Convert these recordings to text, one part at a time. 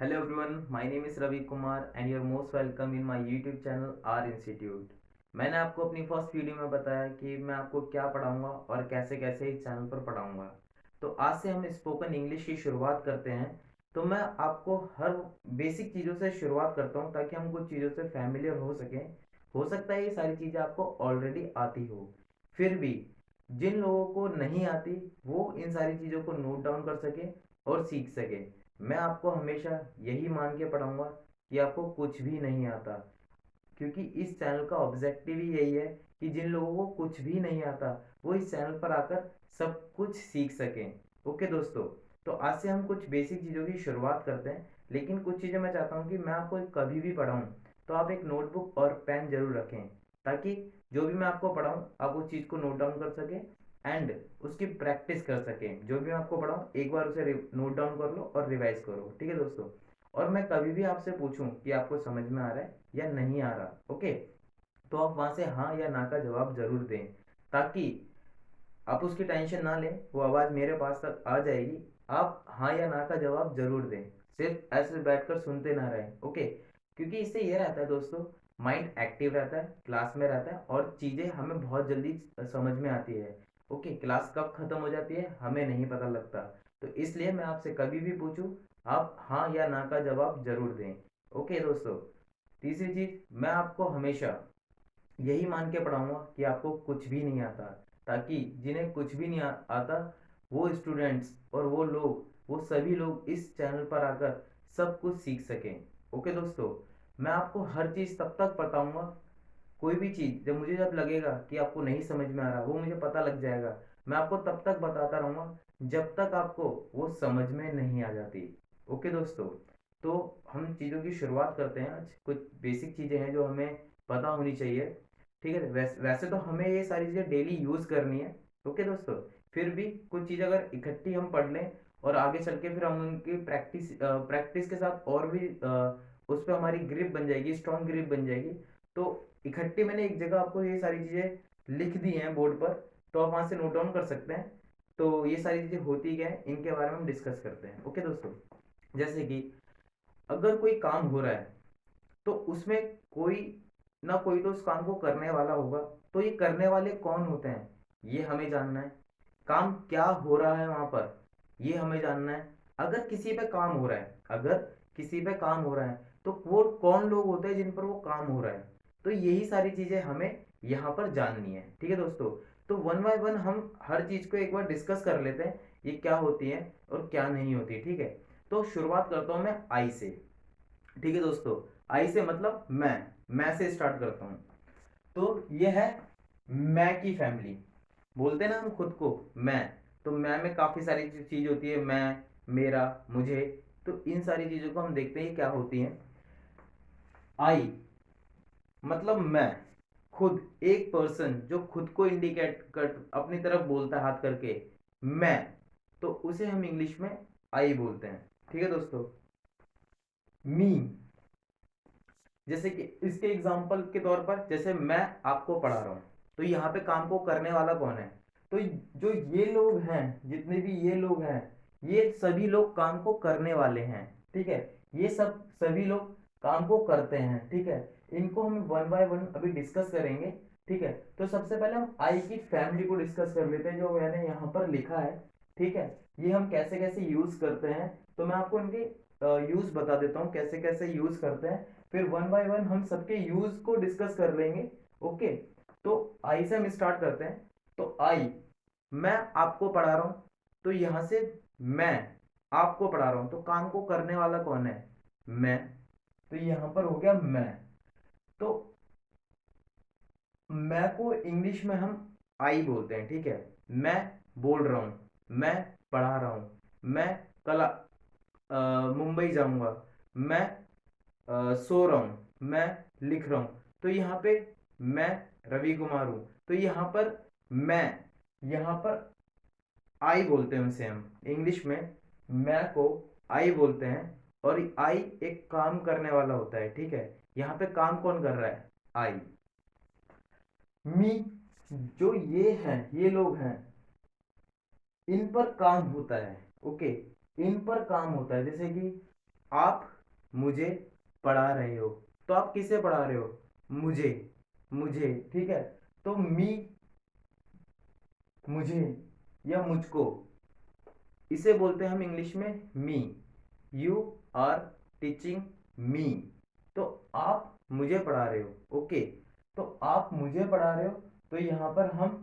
Hello everyone, my name is Ravi Kumar and you're most welcome in my YouTube channel R Institute। मैंने आपको अपनी first video में बताया कि मैं आपको क्या पढ़ाऊंगा और कैसे कैसे इस चैनल पर पढ़ाऊंगा। तो आज से हम स्पोकन इंग्लिश की शुरुआत करते हैं। तो मैं आपको हर बेसिक चीज़ों से शुरुआत करता हूँ ताकि हम कुछ चीज़ों से फैमिलियर हो सकें। हो सकता है ये सारी चीज़ें आपको ऑलरेडी आती हो, फिर भी जिन लोगों को नहीं आती वो इन सारी चीज़ों को नोट डाउन कर सके और सीख सके। मैं आपको हमेशा यही मान के पढ़ाऊंगा कि आपको कुछ भी नहीं आता, क्योंकि इस चैनल का ऑब्जेक्टिव ही यही है कि जिन लोगों को कुछ भी नहीं आता वो इस चैनल पर आकर सब कुछ सीख सकें। ओके दोस्तों, तो आज से हम कुछ बेसिक चीज़ों की शुरुआत करते हैं, लेकिन कुछ चीज़ें मैं चाहता हूँ कि मैं आपको कभी भी पढ़ाऊँ तो आप एक नोटबुक और पेन जरूर रखें, ताकि जो भी मैं आपको पढ़ाऊँ आप उस चीज़ को नोट डाउन कर सकें एंड उसकी प्रैक्टिस कर सकें। जो भी मैं आपको पढ़ाऊँ एक बार उसे नोट डाउन कर लो और रिवाइज करो, ठीक है दोस्तों। और मैं कभी भी आपसे पूछूं कि आपको समझ में आ रहा है या नहीं आ रहा, ओके, तो आप वहां से हाँ या ना का जवाब जरूर दें, ताकि आप उसकी टेंशन ना लें, वो आवाज़ मेरे पास तक आ जाएगी। आप हाँ या ना का जवाब जरूर दें, सिर्फ ऐसे बैठकर सुनते ना रहें, ओके। क्योंकि इससे ये रहता है दोस्तों, माइंड एक्टिव रहता है, क्लास में रहता है और चीज़ें हमें बहुत जल्दी समझ में आती है। ओके, क्लास कब खत्म हो जाती है हमें नहीं पता लगता। तो इसलिए मैं आपसे कभी भी पूछूं आप हाँ या ना का जवाब जरूर दें। ओके दोस्तों, तीसरी चीज़, मैं आपको हमेशा यही मान के पढ़ाऊंगा कि आपको कुछ भी नहीं आता, ताकि जिन्हें कुछ भी नहीं आता वो स्टूडेंट्स और वो लोग, वो सभी लोग इस चैनल पर आकर सब कुछ सीख सकें। ओके दोस्तों, मैं आपको हर चीज़ तब तक बताऊंगा, कोई भी चीज़ जब लगेगा कि आपको नहीं समझ में आ रहा वो मुझे पता लग जाएगा, मैं आपको तब तक बताता रहूँगा जब तक आपको वो समझ में नहीं आ जाती। ओके दोस्तों, तो हम चीज़ों की शुरुआत करते हैं। आज कुछ बेसिक चीज़ें हैं जो हमें पता होनी चाहिए, ठीक है। वैसे तो हमें ये सारी चीज़ें डेली यूज़ करनी है, ओके दोस्तों। फिर भी कुछ चीज़ अगर इकट्ठी हम पढ़ लें और आगे चल के फिर हम उनकी प्रैक्टिस के साथ और भी उस पर हमारी ग्रिप बन जाएगी, स्ट्रॉन्ग ग्रिप बन जाएगी। तो इकट्ठी मैंने एक जगह आपको ये सारी चीज़ें लिख दी हैं बोर्ड पर, तो आप वहाँ से नोट डाउन कर सकते हैं। तो ये सारी चीज़ें होती क्या है इनके बारे में हम डिस्कस करते हैं, ओके दोस्तों। जैसे कि अगर कोई काम हो रहा है तो उसमें कोई ना कोई तो उस काम को करने वाला होगा। तो ये करने वाले कौन होते हैं ये हमें जानना है। काम क्या हो रहा है वहां पर ये हमें जानना है। अगर किसी पे काम हो रहा है, अगर किसी पे काम हो रहा है तो वो कौन लोग होते हैं जिन पर वो काम हो रहा है। तो यही सारी चीजें हमें यहाँ पर जाननी है, ठीक है दोस्तों। तो वन बाय वन हम हर चीज को एक बार डिस्कस कर लेते हैं, ये क्या होती है और क्या नहीं होती, ठीक है। तो शुरुआत करता हूं मैं आई से, ठीक है दोस्तों। आई से मतलब मैं से स्टार्ट करता हूँ। तो ये है मैं की फैमिली, बोलते हैं ना हम खुद को मैं। तो मैं में काफी सारी चीज होती है, मैं, मेरा, मुझे। तो इन सारी चीजों को हम देखते हैं क्या होती हैं। आई मतलब मैं, खुद, एक पर्सन जो खुद को इंडिकेट कर अपनी तरफ बोलता है हाथ करके मैं, तो उसे हम इंग्लिश में आई बोलते हैं, ठीक है दोस्तों। मी, जैसे कि इसके एग्जांपल के तौर पर जैसे मैं आपको पढ़ा रहा हूँ, तो यहाँ पे काम को करने वाला कौन है। तो जो ये लोग हैं, जितने भी ये लोग हैं, ये सभी लोग काम को करने वाले हैं, ठीक है। ये सब सभी लोग काम को करते हैं, ठीक है। इनको हम वन बाय वन अभी डिस्कस करेंगे, ठीक है। तो सबसे पहले हम आई की फैमिली को डिस्कस कर लेते हैं, जो मैंने यहाँ पर लिखा है, ठीक है। ये हम कैसे कैसे यूज करते हैं, तो मैं आपको इनके यूज बता देता हूँ कैसे कैसे यूज करते हैं। फिर वन बाय वन हम सबके यूज को डिस्कस कर लेंगे, ओके। तो आई से हम स्टार्ट करते हैं। तो आई, मैं आपको पढ़ा रहा हूं, तो यहां से मैं आपको पढ़ा रहा हूं, तो काम को करने वाला कौन है, मैं। तो यहां पर हो गया मैं। तो मैं को इंग्लिश में हम आई बोलते हैं, ठीक है। मैं बोल रहा हूं, मैं पढ़ा रहा हूं, मैं कल मुंबई जाऊंगा, मैं सो रहा हूं, मैं लिख रहा हूं। तो यहाँ पे मैं रवि कुमार हूं, तो यहाँ पर मैं, यहाँ पर आई बोलते हैं उसे हम इंग्लिश में, मैं को आई बोलते हैं। और आई एक काम करने वाला होता है, ठीक है। यहाँ पे काम कौन कर रहा है, आई। मी, जो ये हैं, ये लोग हैं, इन पर काम होता है, ओके। इन पर काम होता है, जैसे कि आप मुझे पढ़ा रहे हो। तो आप किसे पढ़ा रहे हो? मुझे, मुझे, ठीक है। तो मी, मुझे या मुझको, इसे बोलते हैं हम इंग्लिश में me. You are teaching me. तो आप मुझे पढ़ा रहे हो, ओके। तो आप मुझे पढ़ा रहे हो, तो यहाँ पर हम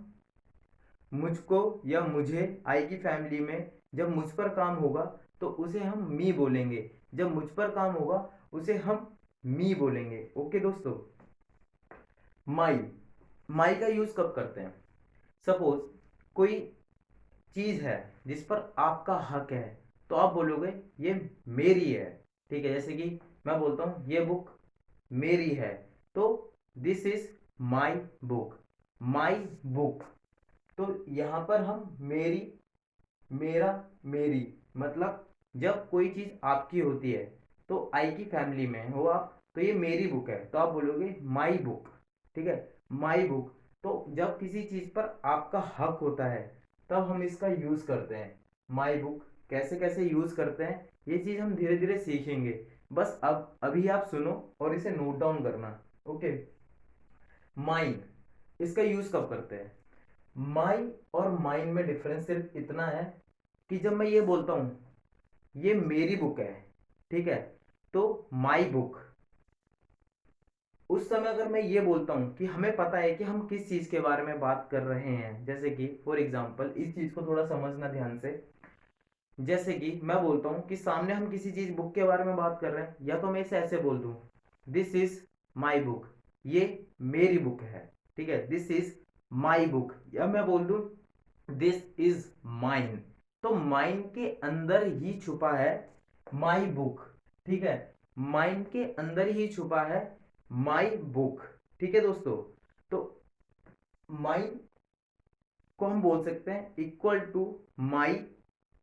मुझको या मुझे, आई की फैमिली में जब मुझ पर काम होगा तो उसे हम मी बोलेंगे, जब मुझ पर काम होगा उसे हम मी बोलेंगे, ओके दोस्तों। माई, माई का यूज कब करते हैं? सपोज कोई चीज है जिस पर आपका हक है, तो आप बोलोगे ये मेरी है, ठीक है। जैसे कि मैं बोलता हूं ये बुक मेरी है, तो this is my book, my book. तो यहां पर हम मेरी, मेरा, मेरी, मतलब जब कोई चीज आपकी होती है तो आई की फैमिली में हो आप, तो ये मेरी बुक है, तो आप बोलोगे माई बुक, ठीक है, माई बुक। तो जब किसी चीज पर आपका हक होता है तब हम इसका यूज करते हैं, माई बुक। कैसे कैसे यूज करते हैं ये चीज हम धीरे धीरे सीखेंगे, बस अब अभी आप सुनो और इसे नोट डाउन करना, ओके। माइन, इसका यूज कब करते हैं? माई और माइन में डिफरेंस सिर्फ इतना है कि जब मैं ये बोलता हूं ये मेरी बुक है, ठीक है, तो माई बुक, उस समय अगर मैं ये बोलता हूं कि हमें पता है कि हम किस चीज के बारे में बात कर रहे हैं, जैसे कि फॉर एग्जांपल इस चीज को थोड़ा समझना ध्यान से। जैसे कि मैं बोलता हूं कि सामने हम किसी चीज बुक के बारे में बात कर रहे हैं, या तो मैं इसे ऐसे बोल दूं दिस इज माई बुक, ये मेरी बुक है, ठीक है, दिस इज माई बुक, या मैं बोल दूं दिस इज माइन। तो माइन के अंदर ही छुपा है माई बुक, ठीक है, माइन के अंदर ही छुपा है माई बुक, ठीक है दोस्तों। तो माइन को हम बोल सकते हैं इक्वल टू माई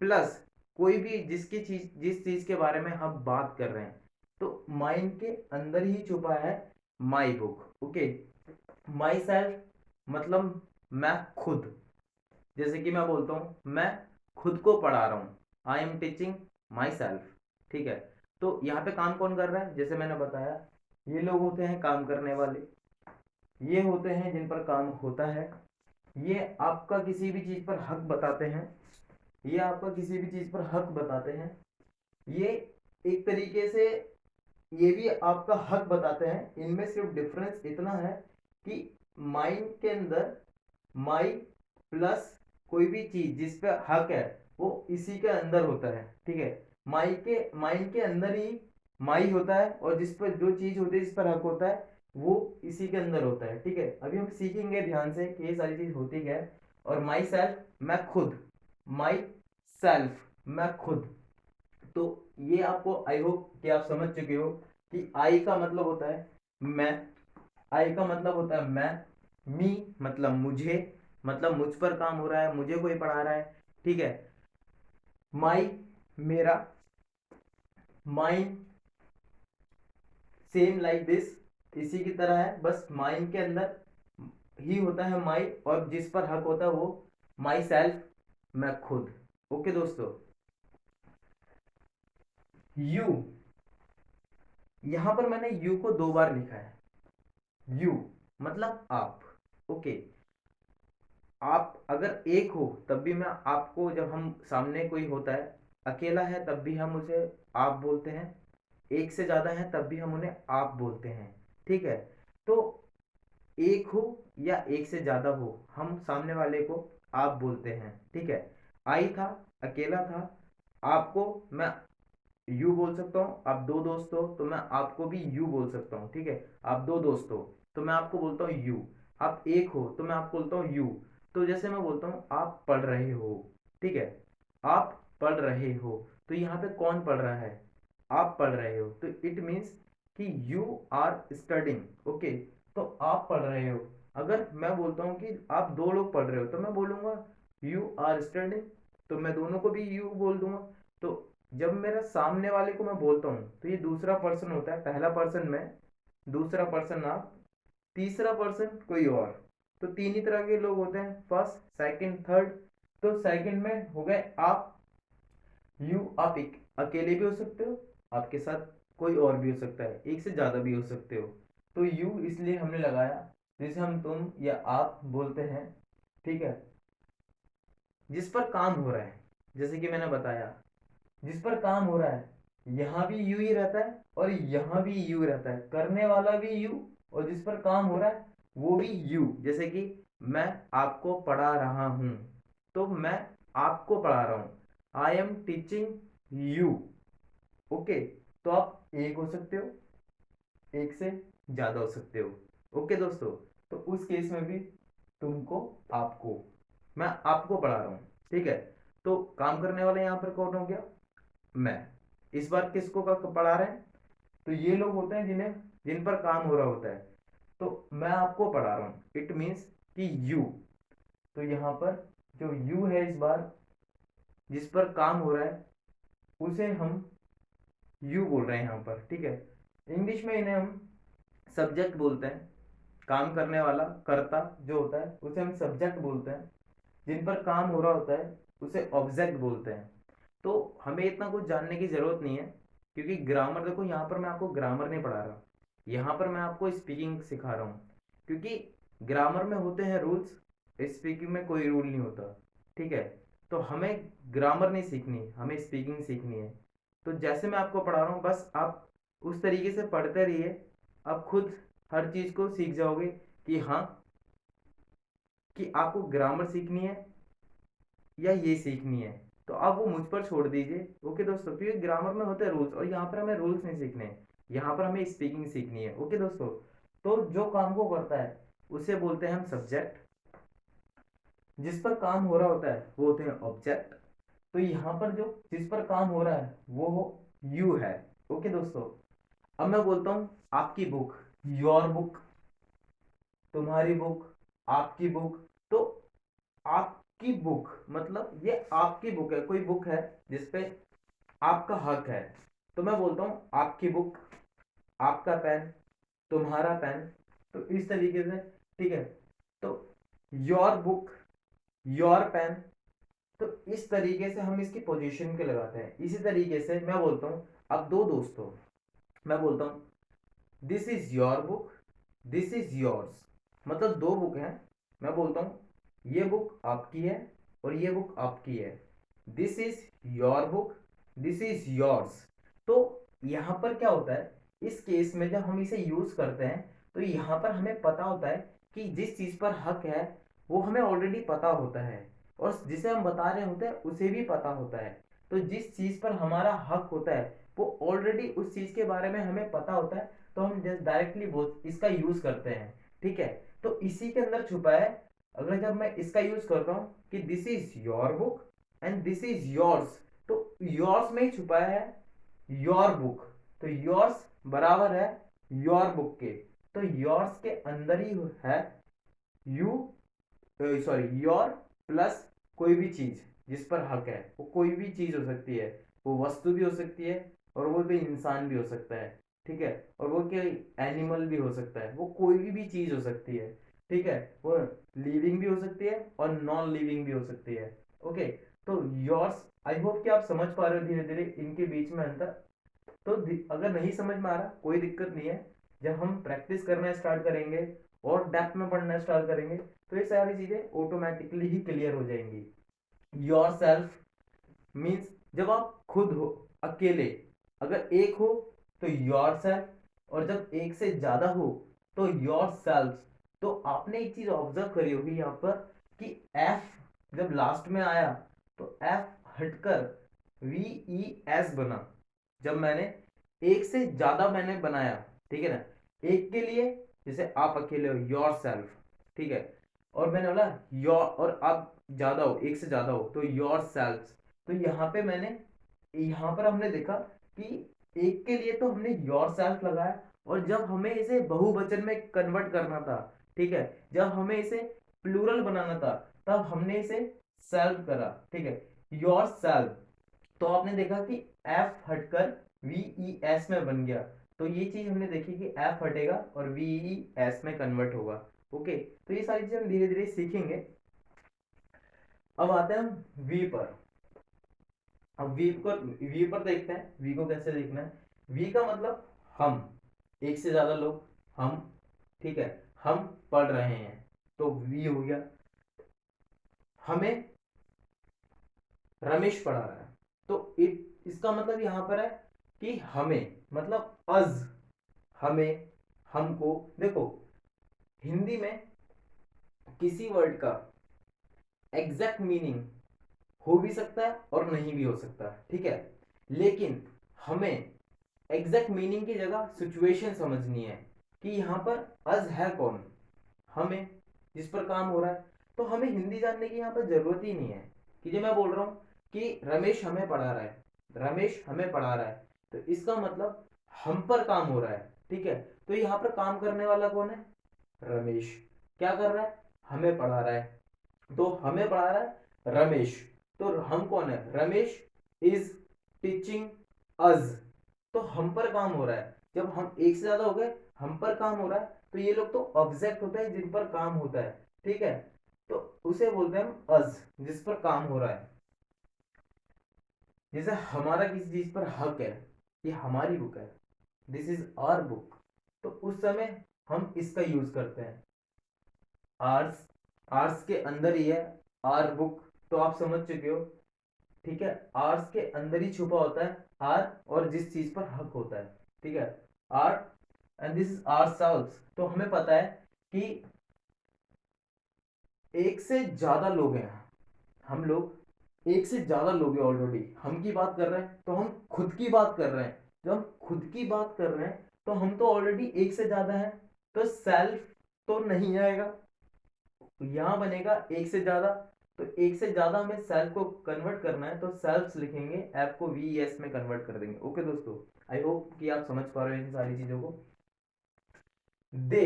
प्लस कोई भी जिसकी चीज, जिस चीज के बारे में हम बात कर रहे हैं, तो माइन के अंदर ही छुपा है my book, okay. My self मतलब मैं खुद, जैसे कि मैं बोलता हूं मैं खुद को पढ़ा रहा हूं, I am teaching my self, ठीक है। तो यहाँ पे काम कौन कर रहा है? जैसे मैंने बताया ये लोग होते हैं काम करने वाले, ये होते हैं जिन पर काम होता है, ये आपका किसी भी चीज पर हक बताते हैं, ये आपका किसी भी चीज पर हक बताते हैं, ये एक तरीके से ये भी आपका हक बताते हैं। इनमें सिर्फ डिफरेंस इतना है कि माइंड के अंदर माई प्लस कोई भी चीज जिस पे हक है वो इसी के अंदर होता है, ठीक है। माई के माइंड के अंदर ही माई होता है, और जिस पर जो चीज होती है जिस पर हक होता है वो इसी के अंदर होता है, ठीक है। अभी हम सीखेंगे ध्यान से कि ये सारी चीज होती क्या है। और माई सेल्फ मैं खुद, माई सेल्फ मैं खुद। तो ये आपको आई होप कि आप समझ चुके हो कि आई का मतलब होता है मैं, आई का मतलब होता है मैं, मी मतलब मुझे, मतलब मुझ पर काम हो रहा है, मुझे कोई पढ़ा रहा है, ठीक है। माई मेरा, माइन सेम लाइक दिस, इसी की तरह है, बस माइन के अंदर ही होता है माई, और जिस पर हक होता है वो माई सेल्फ मैं खुद, ओके दोस्तों। यू, यहां पर मैंने यू को दो बार लिखा है, यू मतलब आप, ओके। आप अगर एक हो तब भी मैं आपको, जब हम सामने कोई होता है अकेला है तब भी हम उसे आप बोलते हैं, एक से ज्यादा है तब भी हम उन्हें आप बोलते हैं, ठीक है। तो एक हो या एक से ज्यादा हो हम सामने वाले को आप बोलते हैं, ठीक है। आई था, अकेला था, आपको मैं यू बोल सकता हूँ। आप दो दोस्त हो तो मैं आपको भी यू बोल सकता हूँ, ठीक है। आप दो दोस्त हो तो मैं आपको बोलता हूँ यू। आप एक हो तो मैं आपको बोलता हूँ यू। तो जैसे मैं बोलता हूँ आप पढ़ रहे हो, ठीक है, आप पढ़ रहे हो, तो यहाँ पे कौन पढ़ रहा है? आप पढ़ रहे हो, तो इट मीन्स कि यू आर स्टडिंग, ओके। तो आप पढ़ रहे हो, अगर मैं बोलता हूँ कि आप दो लोग पढ़ रहे हो तो मैं बोलूंगा यू आर स्टडिंग, तो मैं दोनों को भी यू बोल दूंगा। तो जब मेरा सामने वाले को मैं बोलता हूँ तो ये दूसरा पर्सन होता है, पहला पर्सन मैं, दूसरा पर्सन आप, तीसरा पर्सन कोई और। तो तीन ही तरह के लोग होते हैं, फर्स्ट सेकंड थर्ड। तो सेकंड में हो गए आप, यू, आप एक अकेले भी हो सकते हो, आपके साथ कोई और भी हो सकता है, एक से ज्यादा भी हो सकते हो। तो यू इसलिए हमने लगाया, जिसे हम तुम या आप बोलते हैं, ठीक है, जिस पर काम हो रहा है। जैसे कि मैंने बताया, जिस पर काम हो रहा है यहाँ भी यू ही रहता है और यहाँ भी यू रहता है, करने वाला भी यू और जिस पर काम हो रहा है वो भी यू। जैसे कि मैं आपको पढ़ा रहा हूं, तो मैं आपको पढ़ा रहा हूं, I am teaching you. Okay, तो आप एक हो सकते हो, एक से ज्यादा हो सकते हो। ओके दोस्तों, तो उस केस में भी तुमको, आपको, मैं आपको पढ़ा रहा हूँ, ठीक है। तो काम करने वाला यहाँ पर कौन हो गया, मैं। इस बार किसको का पढ़ा रहे हैं, तो ये लोग होते हैं जिन पर काम हो रहा होता है। तो मैं आपको पढ़ा रहा हूँ, इट मीन्स कि यू। तो यहाँ पर जो यू है इस बार, जिस पर काम हो रहा है, उसे हम यू बोल रहे हैं यहाँ पर, ठीक है। इंग्लिश में इन्हें हम सब्जेक्ट बोलते हैं। काम करने वाला, कर्ता जो होता है उसे हम सब्जेक्ट बोलते हैं। जिन पर काम हो रहा होता है उसे ऑब्जेक्ट बोलते हैं। तो हमें इतना कुछ जानने की जरूरत नहीं है, क्योंकि ग्रामर, देखो यहाँ पर मैं आपको ग्रामर नहीं पढ़ा रहा, यहाँ पर मैं आपको स्पीकिंग सिखा रहा हूँ। क्योंकि ग्रामर में होते हैं रूल्स, स्पीकिंग में कोई रूल नहीं होता, ठीक है। तो हमें ग्रामर नहीं सीखनी, हमें स्पीकिंग सीखनी है। तो जैसे मैं आपको पढ़ा रहा हूँ, बस आप उस तरीके से पढ़ते रहिए, आप खुद हर चीज़ को सीख जाओगे कि हाँ, कि आपको ग्रामर सीखनी है या ये सीखनी है। तो आप वो मुझ पर छोड़ दीजिए। ओके दोस्तों, क्योंकि ग्रामर में होते हैं रूल्स और यहाँ पर हमें रूल्स नहीं सीखने हैं, यहाँ पर हमें स्पीकिंग सीखनी है। ओके दोस्तों, तो जो काम को करता है उसे बोलते हैं हम सब्जेक्ट, जिस पर काम हो रहा होता है वो होते हैं ऑब्जेक्ट। तो यहाँ पर जो जिस पर काम हो रहा है वो यू है। ओके दोस्तों, अब मैं बोलता हूँ आपकी बुक, योर बुक, तुम्हारी बुक, आपकी बुक। तो आपकी बुक मतलब ये आपकी बुक है, कोई बुक है जिसपे आपका हक है। तो मैं बोलता हूँ आपकी बुक, आपका पेन, तुम्हारा पेन। तो इस तरीके से, ठीक है। तो योर बुक, योर पेन। तो इस तरीके से हम इसकी पोजीशन के लगाते हैं। इसी तरीके से मैं बोलता हूँ, अब दो दोस्तों, मैं बोलता हूँ this is your book, this is yours. मतलब दो बुक हैं, मैं बोलता हूँ ये बुक आपकी है और ये बुक आपकी है। This is your book, this is yours. तो यहाँ पर क्या होता है, इस केस में जब हम इसे यूज करते हैं तो यहाँ पर हमें पता होता है कि जिस चीज पर हक है वो हमें ऑलरेडी पता होता है, और जिसे हम बता रहे होते हैं उसे भी पता होता है। तो जिस चीज पर हमारा हक होता है वो ऑलरेडी उस चीज के बारे में हमें पता होता है, तो हम जस्ट डायरेक्टली इसका यूज करते हैं, ठीक है। तो इसी के अंदर छुपा है, अगर जब मैं इसका यूज कर रहा हूँ कि this is your book and this is yours, तो योर्स में ही छुपा है योर बुक। तो योर्स बराबर है योर बुक के। तो योर्स के अंदर ही है यू, सॉरी योर प्लस कोई भी चीज जिस पर हक है। वो कोई भी चीज हो सकती है, वो वस्तु भी हो सकती है और वो कोई इंसान भी हो सकता है, ठीक है। और वो कोई एनिमल भी हो सकता है, वो कोई भी चीज हो सकती है, ठीक है। वो लिविंग भी हो सकती है और नॉन लिविंग भी हो सकती है। ओके, तो योर्स, आई होप कि आप समझ पा रहे हो धीरे धीरे इनके बीच में अंतर। तो अगर नहीं समझ में आ रहा कोई दिक्कत नहीं है, जब हम प्रैक्टिस करना स्टार्ट करेंगे और डेप्थ में पढ़ना स्टार्ट करेंगे तो ये सारी चीजें ऑटोमेटिकली ही क्लियर हो जाएंगी। योर सेल्फ मीन्स जब आप खुद हो, अकेले, अगर एक हो तो योर सेल्फ, और जब एक से ज्यादा हो तो योर सेल्फ। तो आपने एक चीज ऑब्जर्व करी होगी यहाँ पर कि एफ जब लास्ट में आया तो एफ हटकर वी ई एस बना। जब मैंने एक से ज्यादा मैंने बनाया, ठीक है ना, एक के लिए, जैसे आप अकेले हो योर सेल्फ, ठीक है, और मैंने बोला योर, और आप ज्यादा हो, एक से ज्यादा हो तो योर सेल्फ। तो यहाँ पे मैंने, यहाँ पर हमने देखा कि एक के लिए तो हमने योर सेल्फ लगाया, और जब हमें इसे बहुवचन में कन्वर्ट करना था, ठीक है, जब हमें इसे प्लूरल बनाना था, तब हमने इसे सेल्फ करा, ठीक है, योर सेल्फ। तो आपने देखा कि एफ हटकर वी ई एस में बन गया। तो ये चीज हमने देखी कि एफ हटेगा और वी ई एस में कन्वर्ट होगा। ओके, तो ये सारी चीजें हम धीरे धीरे सीखेंगे। अब आते हैं हम वी पर। अब वी पर देखते हैं वी को कैसे देखना है। वी का मतलब हम, एक से ज्यादा लोग, हम, ठीक है, हम पढ़ रहे हैं तो वी हो गया। हमें रमेश पढ़ा रहा है तो इसका मतलब यहां पर है कि हमें मतलब अज, हमें, हमको। देखो हिंदी में किसी वर्ड का एग्जैक्ट मीनिंग हो भी सकता है और नहीं भी हो सकता है, ठीक है, लेकिन हमें एग्जैक्ट मीनिंग की जगह सिचुएशन समझनी है कि यहाँ पर अज है कौन, हमें, जिस पर काम हो रहा है। तो हमें हिंदी जानने की यहाँ पर जरूरत ही नहीं है कि जो मैं बोल रहा हूँ कि रमेश हमें पढ़ा रहा है, रमेश हमें पढ़ा रहा है, तो इसका मतलब हम पर काम हो रहा है, ठीक है। तो यहाँ पर काम करने वाला कौन है, रमेश। क्या कर रहा है, हमें पढ़ा रहा है, तो हमें पढ़ा रहा है रमेश। तो हम कौन है, रमेश इज टीचिंग अज। तो हम पर काम हो रहा है, जब हम एक से ज्यादा हो गए, हम पर काम हो रहा है, तो ये लोग तो ऑब्जेक्ट होते हैं जिन पर काम होता है, ठीक है। तो उसे बोलते हैं हम अज, जिस पर काम हो रहा है। जैसे हमारा किसी चीज पर हक है, ये हमारी बुक है, दिस इज आवर बुक, तो उस समय हम इसका यूज करते हैं। आर्स, आर्स के अंदर ही है आर बुक, तो आप समझ चुके हो, ठीक है। आर्स के अंदर ही छुपा होता है आर, और जिस चीज पर हक होता है, ठीक है, our, and this is ourselves. तो हमें पता है कि एक से ज्यादा लोग हैं, हम लोग एक से ज्यादा लोग हैं ऑलरेडी, हम की बात कर रहे हैं तो हम खुद की बात कर रहे हैं। जब हम खुद की बात कर रहे हैं तो हम तो ऑलरेडी एक से ज्यादा हैं, तो सेल्फ तो नहीं आएगा, यहां बनेगा एक से ज्यादा। तो एक से ज्यादा में सेल्फ को कन्वर्ट करना है तो सेल्फ्स लिखेंगे, एफ को वी एस में कन्वर्ट कर देंगे। ओके दोस्तों, आई होप कि आप समझ पा रहे हो इन सारी चीजों को। दे,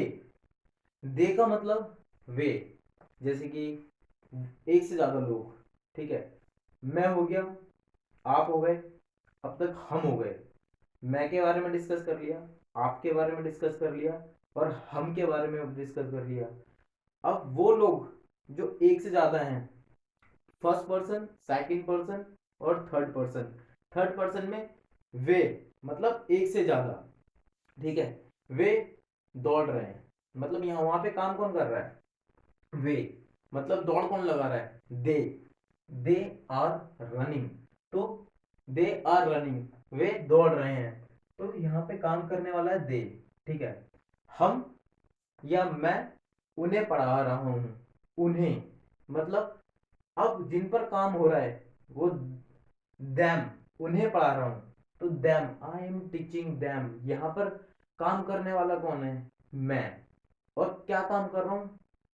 दे का मतलब वे, जैसे कि एक से ज्यादा लोग, ठीक है, मैं हो गया, आप हो गए, अब तक हम हो गए। मैं के बारे में डिस्कस कर लिया, आपके बारे में डिस्कस कर लिया, और हम के बारे में डिस्कस कर लिया। अब वो लोग जो एक से ज्यादा हैं, फर्स्ट पर्सन, सेकंड पर्सन और थर्ड पर्सन। थर्ड पर्सन में वे मतलब एक से ज्यादा, ठीक है, वे दौड़ रहे हैं, मतलब यहाँ वहां पे काम कौन कर रहा है, वे, मतलब दौड़ कौन लगा रहा है, दे आर रनिंग। तो दे आर रनिंग, वे दौड़ रहे हैं, तो यहाँ पे काम करने वाला है दे, ठीक है। हम या मैं उन्हें पढ़ा रहा हूं, उन्हें मतलब अब जिन पर काम हो रहा है वो दैम, उन्हें पढ़ा रहा हूं, तो them, I am teaching them. यहां पर काम करने वाला कौन है, मैं, और क्या काम कर रहा हूं,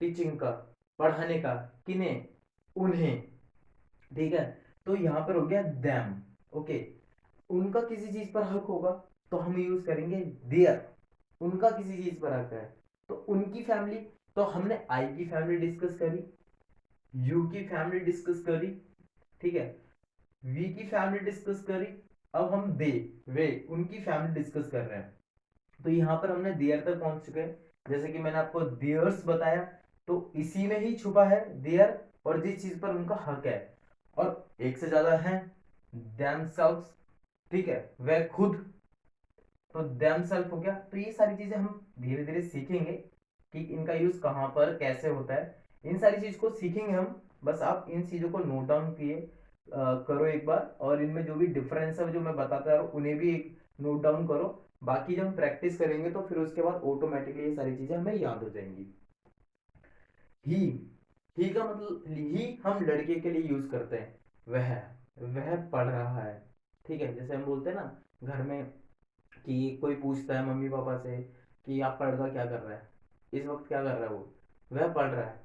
टीचिंग का, पढ़ाने का, किन्हें, उन्हें, ठीक है। तो यहां पर हो गया दैम, ओके। उनका किसी चीज पर हक होगा तो हम यूज करेंगे देयर, उनका किसी चीज पर हक है तो उनकी फैमिली। तो हमने आई की फैमिली डिस्कस करी, यू की फैमिली डिस्कस करी, ठीक है, वी की फैमिली डिस्कस करी। अब हम दे, वे, उनकी फैमिली डिस्कस कर रहे हैं, तो यहां पर हमने देयर तक पहुंच चुके हैं। जैसे कि मैंने आपको देयर्स बताया, तो इसी में ही छुपा है देयर, और जिस चीज पर उनका हक है, और एक से ज्यादा है themselves, ठीक है, वह खुद, तो themselves हो गया। तो ये सारी चीजें हम धीरे धीरे सीखेंगे कि इनका यूज कहाँ पर कैसे होता है, इन सारी चीज को सीखेंगे हम। बस आप इन चीजों को नोट डाउन किए करो एक बार, और इनमें जो भी डिफरेंस है जो मैं बताता रहा हूँ उन्हें भी एक नोट डाउन करो। बाकी जब हम प्रैक्टिस करेंगे तो फिर उसके बाद ऑटोमेटिकली ये सारी चीजें हमें याद हो जाएंगी। ही, ही का मतलब ही हम लड़के के लिए यूज करते हैं, वह, वह पढ़ रहा है, ठीक है। जैसे हम बोलते हैं ना घर में कि कोई पूछता है मम्मी पापा से कि आप लड़का क्या कर रहा है, इस वक्त क्या कर रहा है वो, वह पढ़ रहा है,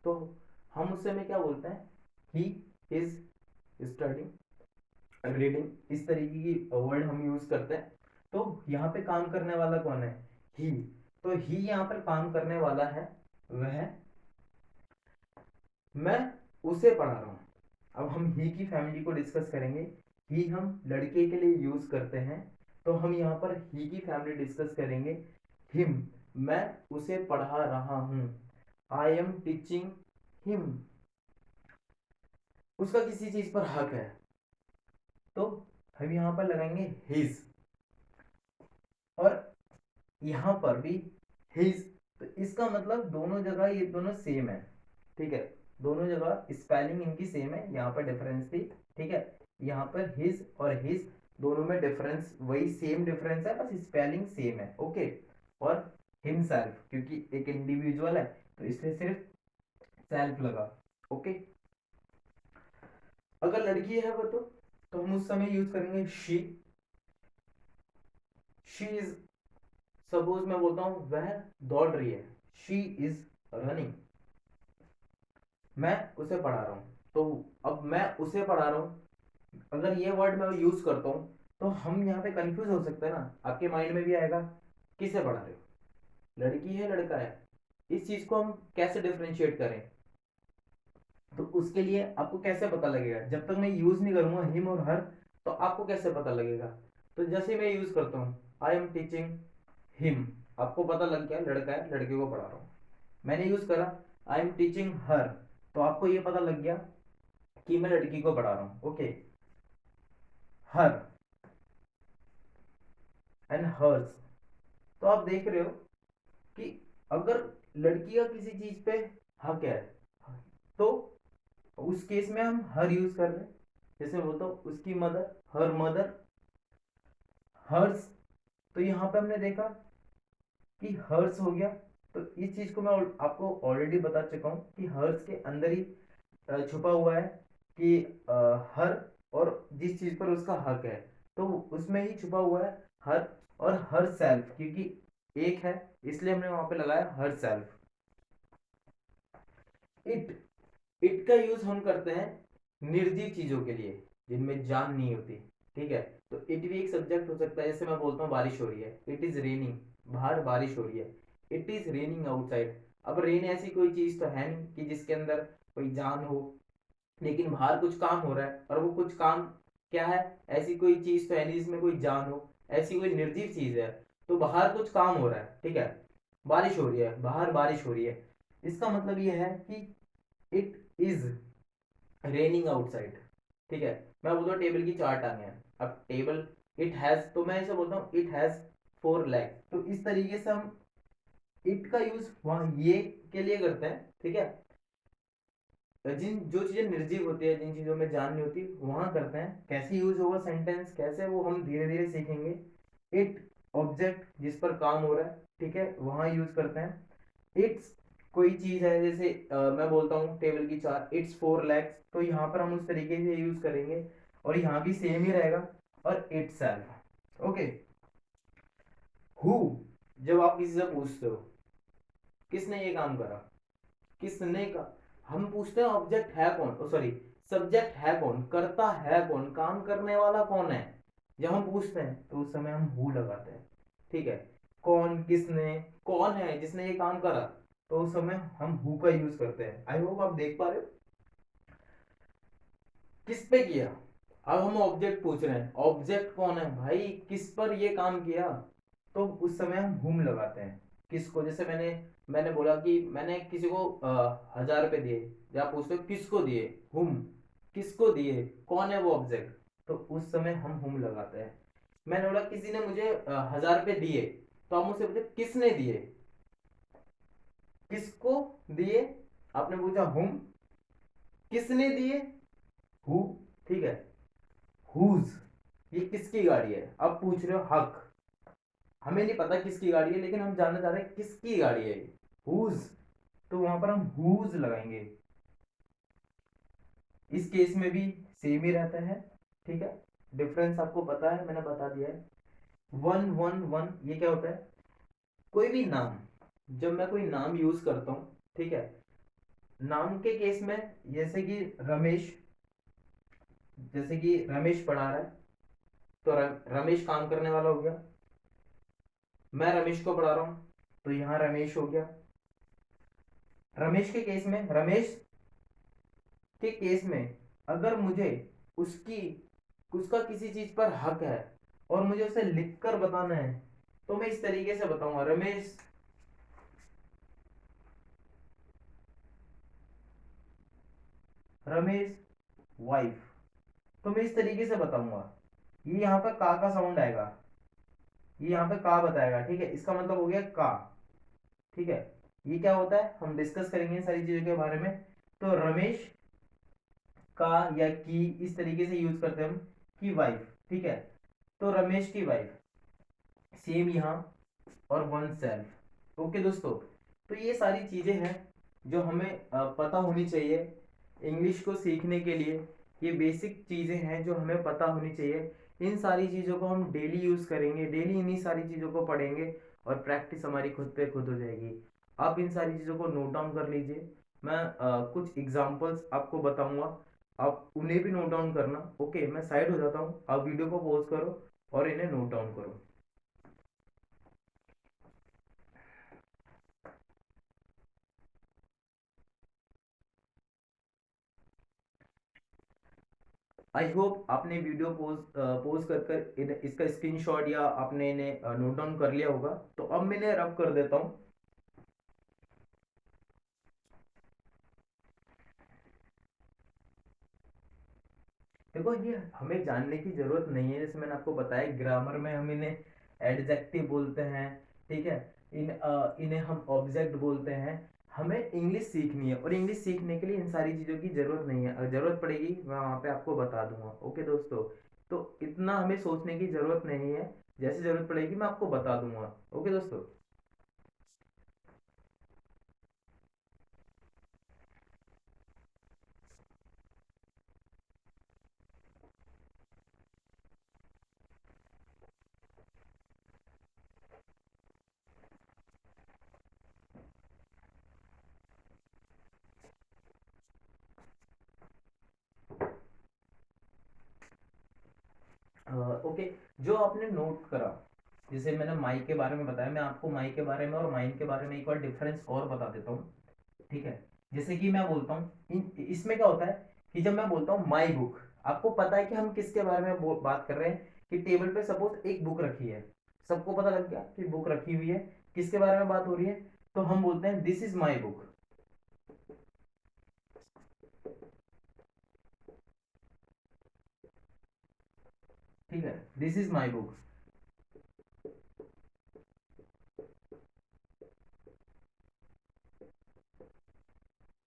तो हम उससे में क्या बोलते हैं, ही इज स्टडिंग, रीडिंग, इस तरीके की वर्ड हम यूज करते हैं। तो यहाँ पे काम करने वाला कौन है, ही, तो ही यहाँ पर काम करने वाला है, वह, मैं उसे पढ़ा रहा हूँ। अब हम ही की फैमिली को डिस्कस करेंगे, ही हम लड़के के लिए यूज करते हैं, तो हम यहाँ पर ही की फैमिली डिस्कस करेंगे, हिम, मैं उसे पढ़ा रहा हूँ, आई एम टीचिंग हिम, उसका किसी चीज पर हक है, तो हम यहाँ पर लगाएंगे हिज, यहाँ पर भी हिज, तो इसका मतलब दोनों जगह ये दोनों सेम है, ठीक है, दोनों जगह स्पेलिंग इनकी सेम है, यहाँ पर डिफरेंस थी, ठीक है, यहाँ पर हिज और हिज दोनों में डिफरेंस वही सेम डिफरेंस है, बस स्पेलिंग सेम है, ओके। और हिमसेल्फ क्योंकि एक इंडिविजुअल है तो इसलिए सिर्फ सेल्फ लगा, ओके। अगर लड़की है वो तो हम उस समय यूज करेंगे शी इज, सपोज मैं बोलता हूं वह दौड़ रही है, शी इज रनिंग, मैं उसे पढ़ा रहा हूं, तो अब मैं उसे पढ़ा रहा हूं, अगर ये वर्ड मैं यूज करता हूं तो हम यहाँ पे कंफ्यूज हो सकते हैं ना, आपके माइंड में भी आएगा किसे पढ़ा रहे हो, लड़की है लड़का है, इस चीज को हम कैसे डिफरेंशिएट करें। तो उसके लिए आपको कैसे पता लगेगा, जब तक मैं यूज नहीं करूंगा हिम और हर, तो आपको कैसे पता लगेगा। तो जैसे मैं यूज करता हूँ आई एम टीचिंग हिम, आपको पता लग गया लड़का है लड़के को पढ़ा रहा हूँ। मैंने यूज करा आई एम टीचिंग हर, तो आपको ये पता लग गया कि मैं लड़की को पढ़ा रहा हूँ, ओके। हर एंड हर्स, तो आप देख रहे हो कि अगर लड़की का किसी चीज पे हक है तो उस केस में हम हर यूज कर रहे हैं, जैसे बोलता हूँ उसकी मदर, हर मदर, हर्स, तो यहाँ पे हमने देखा कि हर्स हो गया, तो इस चीज को मैं आपको ऑलरेडी बता चुका हूँ कि हर्स के अंदर ही छुपा हुआ है कि हर, और जिस चीज पर उसका हक है तो उसमें ही छुपा हुआ है हर, और हर सेल्फ क्योंकि एक है इसलिए हमने वहां पे लगाया हर सेल्फ। इट, इट का यूज हम करते हैं निर्जीव चीजों के लिए जिनमें जान नहीं होती, ठीक है। तो इट भी एक सब्जेक्ट हो सकता है, जैसे मैं बोलता हूँ बारिश हो रही है, इट इज रेनिंग, बाहर बारिश हो रही है, इट इज रेनिंग आउटसाइड। अब रेन ऐसी कोई चीज तो है नहीं कि जिसके अंदर कोई जान हो, लेकिन बाहर कुछ काम हो रहा है और वो कुछ काम क्या है, ऐसी कोई चीज तो है नहीं जिसमें कोई जान हो, ऐसी कोई निर्जीव चीज है, तो बाहर कुछ काम हो रहा है, ठीक है, बारिश हो रही है, बाहर बारिश हो रही है, इसका मतलब ये है कि इट इज रेनिंग आउटसाइड, ठीक है। मैं बोलता हूँ टेबल की चार टांगे हैं, अब टेबल इट हैज, तो मैं ऐसे बोलता हूँ इट हैज फोर लेग, तो इस तरीके से हम इट का यूज वहां ये के लिए करते हैं, ठीक है। जिन जो चीजें निर्जीव होती है, जिन चीजों में जान नहीं होती वहां करते हैं, कैसे यूज होगा सेंटेंस कैसे, वो हम धीरे धीरे सीखेंगे। इट ऑब्जेक्ट जिस पर काम हो रहा है, ठीक है, वहां यूज करते हैं। इट्स कोई चीज है, जैसे मैं बोलता हूँ टेबल की चार, इट्स फोर लेग्स, तो यहाँ पर हम उस तरीके से यूज करेंगे, और यहाँ भी सेम ही रहेगा। और इट सेल्फ, ओके। हु, जब आप किसी से पूछते हो किसने ये काम करा, किसने का, हम पूछते हैं ऑब्जेक्ट है कौन, ओ सॉरी, सब्जेक्ट है कौन, करता है कौन, काम करने वाला कौन है, जब हम पूछते हैं तो उस समय हम हु लगाते हैं, ठीक है। कौन, किसने, कौन है जिसने ये काम करा, तो उस समय हम हु का यूज करते हैं। आई होप आप देख पा रहे हो। किस पे किया, अब हम ऑब्जेक्ट पूछ रहे हैं, ऑब्जेक्ट कौन है भाई, किस पर ये काम किया, तो उस समय हम हुम लगाते हैं। किसको, जैसे मैंने मैंने बोला कि मैंने किसी को 1000 रुपए दिए, जब आप पूछते हो किसको दिए, हुम, किसको दिए, कौन है वो ऑब्जेक्ट, तो उस समय हम हुम लगाते हैं। मैंने बोला किसी ने मुझे 1000 रुपए दिए, तो हम मुझसे पूछे किसने दिए, किसको दिए, आपने पूछा हुम, किसने दिए, हु, ठीक है। हुज, ये किसकी गाड़ी है, अब पूछ रहे हो हक, हमें नहीं पता किसकी गाड़ी है लेकिन हम जानना चाह रहे हैं किसकी गाड़ी है ये, हुज, तो वहां पर हम हुज लगाएंगे। इस केस में भी सेम ही रहता है, ठीक है, डिफरेंस आपको पता है मैंने बता दिया है। वन वन वन ये क्या होता है, कोई भी नाम, जब मैं कोई नाम यूज करता हूँ, ठीक है, नाम के केस में, जैसे कि रमेश, जैसे कि रमेश पढ़ा रहा है, तो रमेश काम करने वाला हो गया, मैं रमेश को पढ़ा रहा हूँ तो यहाँ रमेश हो गया। रमेश के केस में, रमेश के केस में अगर मुझे उसकी, उसका किसी चीज पर हक है और मुझे उसे लिखकर बताना है, तो मैं इस तरीके से बताऊंगा रमेश, रमेश वाइफ, तो मैं इस तरीके से बताऊंगा। ये यहाँ पर का साउंड आएगा, ये यहाँ पे का बताएगा, ठीक है, इसका मतलब हो गया का, ठीक है। ये क्या होता है हम डिस्कस करेंगे इन सारी चीजों के बारे में। तो रमेश का या की इस तरीके से यूज करते हैं हम, की वाइफ, ठीक है। तो रमेश की वाइफ, सेम यहाँ, और वन सेल्फ। ओके दोस्तों, तो ये सारी चीजें हैं जो हमें पता होनी चाहिए इंग्लिश को सीखने के लिए। ये बेसिक चीजें हैं जो हमें पता होनी चाहिए। इन सारी चीजों को हम डेली यूज करेंगे, डेली इन्हीं सारी चीजों को पढ़ेंगे, और प्रैक्टिस हमारी खुद पे खुद हो जाएगी। आप इन सारी चीजों को नोट डाउन कर लीजिए। मैं कुछ एग्जांपल्स आपको बताऊंगा, आप उन्हें भी नोट डाउन करना। ओके, मैं साइड हो जाता हूँ, आप वीडियो को पॉज करो और इन्हें नोट डाउन करो। आई होप आपने वीडियो पोज कर कर इसका स्क्रीनशॉट या आपने इन्हें नोट डाउन कर लिया होगा। तो अब मैं इन्हें रब कर देता हूँ। देखो, ये हमें जानने की जरूरत नहीं है, जैसे मैंने आपको बताया ग्रामर में हम इन्हें एडजेक्टिव बोलते हैं, ठीक है। इन्हें हम ऑब्जेक्ट बोलते हैं। हमें इंग्लिश सीखनी है, और इंग्लिश सीखने के लिए इन सारी चीज़ों की जरूरत नहीं है। अगर जरूरत पड़ेगी मैं वहाँ पे आपको बता दूंगा। ओके दोस्तों, तो इतना हमें सोचने की जरूरत नहीं है, जैसे जरूरत पड़ेगी मैं आपको बता दूंगा। ओके दोस्तों। ओके, जो आपने नोट करा, जैसे मैंने माई के बारे में बताया, मैं आपको माई के बारे में और माइन के बारे में एक बार डिफरेंस और बता देता हूँ, ठीक है। जैसे कि मैं बोलता हूँ इसमें क्या होता है कि जब मैं बोलता हूँ माई बुक, आपको पता है कि हम किसके बारे में बात कर रहे हैं। कि टेबल पे सपोज एक बुक रखी है, सबको पता लग गया कि बुक रखी हुई है, किसके बारे में बात हो रही है। तो हम बोलते हैं दिस इज माई बुक, ठीक है, दिस इज माई बुक,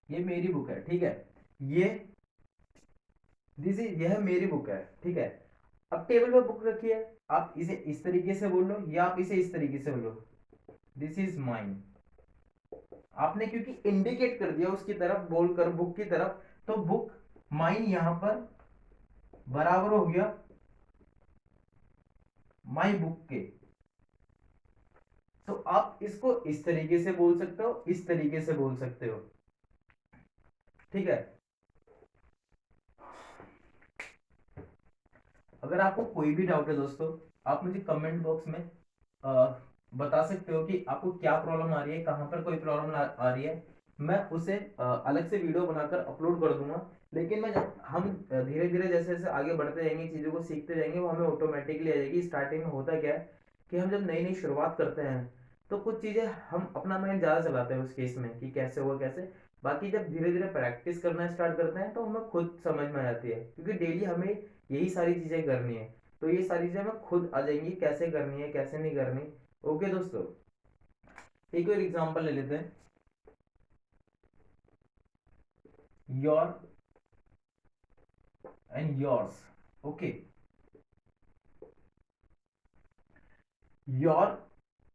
ये मेरी बुक है, ठीक है। ये दिस इज, यह मेरी बुक है, ठीक है। अब टेबल पे बुक रखी है, आप इसे इस तरीके से बोल लो या आप इसे इस तरीके से बोलो, दिस इज माइन। आपने क्योंकि इंडिकेट कर दिया उसकी तरफ बोलकर बुक की तरफ, तो बुक माइन यहां पर बराबर हो गया माई बुक के। तो आप इसको इस तरीके से बोल सकते हो, इस तरीके से बोल सकते हो, ठीक है। अगर आपको कोई भी डाउट है दोस्तों, आप मुझे कमेंट बॉक्स में आ, बता सकते हो कि आपको क्या प्रॉब्लम आ रही है, कहाँ पर कोई प्रॉब्लम आ रही है। मैं उसे अलग से वीडियो बनाकर अपलोड कर दूंगा। लेकिन मैं हम धीरे धीरे जैसे जैसे आगे बढ़ते जाएंगे, चीज़ों को सीखते जाएंगे, वो हमें ऑटोमेटिकली आ जाएगी। स्टार्टिंग में होता क्या है कि हम जब नई नई शुरुआत करते हैं, तो कुछ चीज़ें हम अपना माइंड ज़्यादा चलाते हैं उस केस में कि कैसे हुआ कैसे। बाकी जब धीरे धीरे प्रैक्टिस करना स्टार्ट करते हैं तो हमें खुद समझ में आ जाती है, क्योंकि डेली हमें यही सारी चीजें करनी है। तो ये सारी चीजें हमें खुद आ जाएंगी, कैसे करनी है कैसे नहीं करनी। ओके दोस्तों, एक और एग्जांपल ले लेते हैं। Your and yours. Okay, your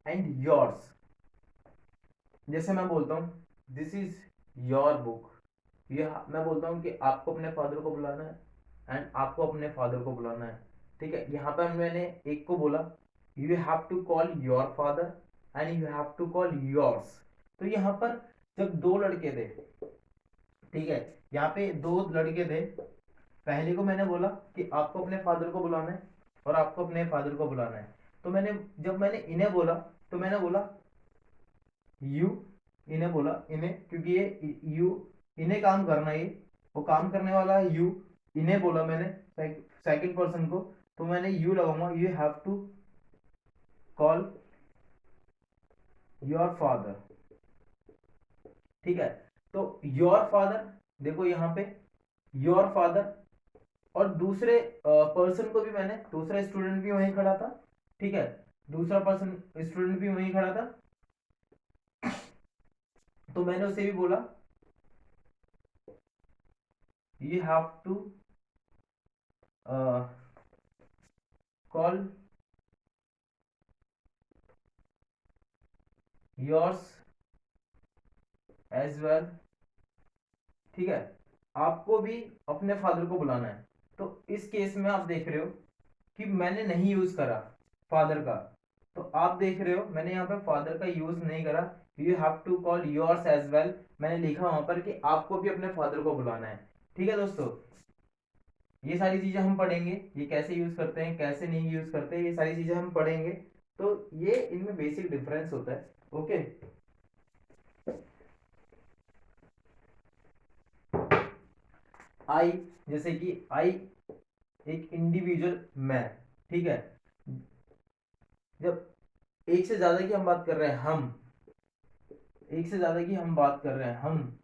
and yours, जैसे मैं बोलता हूँ दिस इज योर बुक, ये मैं बोलता हूँ कि आपको अपने फादर को बुलाना है, एंड आपको अपने फादर को बुलाना है, ठीक है। यहाँ पर मैंने एक को बोला, you have to call your father and you have to call yours. तो यहाँ पर जब दो लड़के थे, ठीक है, यहाँ पे दो लड़के थे, पहले को मैंने बोला कि आपको अपने फादर को बुलाना है और आपको अपने फादर को बुलाना है। तो मैंने जब मैंने इन्हें बोला, तो मैंने बोला यू, इन्हें बोला इन्हें, क्योंकि ये यू, इन्हें काम करना है, ये वो काम करने वाला है यू। इन्हें बोला मैंने सेकंड पर्सन को, तो मैंने यू लगाऊंगा, you have to call your father, ठीक है। तो योर फादर, देखो यहाँ पे योर फादर, और दूसरे पर्सन को भी मैंने, दूसरा स्टूडेंट भी वहीं खड़ा था, ठीक है। दूसरा पर्सन स्टूडेंट भी वहीं खड़ा था, तो मैंने उसे भी बोला you have to call yours as well. ठीक है, आपको भी अपने फादर को बुलाना है। तो इस केस में आप देख रहे हो कि मैंने नहीं यूज करा फादर का, तो आप देख रहे हो मैंने यहाँ पे फादर का यूज नहीं करा। You have to call yours as well, मैंने लिखा वहां पर कि आपको भी अपने फादर को बुलाना है। ठीक है दोस्तों, ये सारी चीजें हम पढ़ेंगे, ये कैसे यूज करते हैं कैसे नहीं यूज करते, ये सारी चीजें हम पढ़ेंगे। तो ये इनमें बेसिक डिफरेंस होता है। ओके, आई, जैसे कि आई एक इंडिविजुअल मैं। ठीक है, जब एक से ज्यादा की हम बात कर रहे हैं हम, एक से ज्यादा की हम बात कर रहे हैं हम,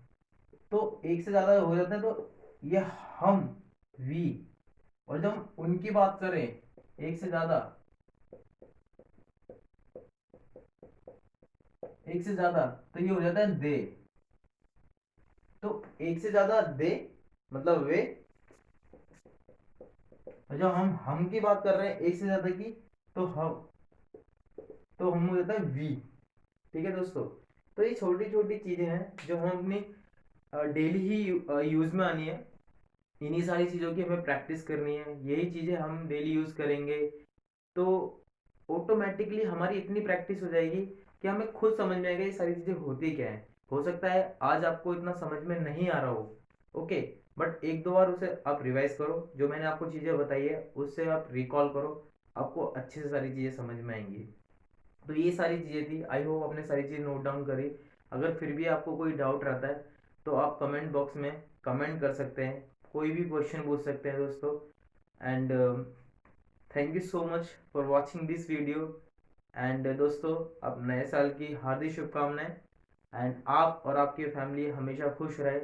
तो एक से ज्यादा हो जाता है तो ये हम, वी। और जब हम उनकी बात करें एक से ज्यादा, एक से ज्यादा, तो ये हो जाता है दे। तो एक से ज्यादा दे मतलब वे, और जब हम की बात कर रहे हैं एक से ज्यादा की, तो हम, तो हम हो जाता है वी। ठीक है दोस्तों, तो ये छोटी छोटी चीजें हैं जो हम अपनी डेली ही यूज में आनी है। इन्हीं सारी चीज़ों की हमें प्रैक्टिस करनी है, यही चीज़ें हम डेली यूज़ करेंगे तो ऑटोमेटिकली हमारी इतनी प्रैक्टिस हो जाएगी कि हमें खुद समझ में आएगा ये सारी चीज़ें होती क्या है। हो सकता है आज आपको इतना समझ में नहीं आ रहा हो, ओके, बट एक दो बार उसे आप रिवाइज करो, जो मैंने आपको चीज़ें बताई है उससे आप रिकॉल करो, आपको अच्छे से सारी चीज़ें समझ में आएंगी। तो ये सारी चीज़ें थी, आई होप आपने सारी चीज़ें नोट डाउन करी। अगर फिर भी आपको कोई डाउट रहता है तो आप कमेंट बॉक्स में कमेंट कर सकते हैं, कोई भी क्वेश्चन पूछ सकते हैं दोस्तों। And thank you so much for watching this video. And दोस्तों, अब नए साल की हार्दिक शुभकामनाएं, एंड आप और आपकी फैमिली हमेशा खुश रहे।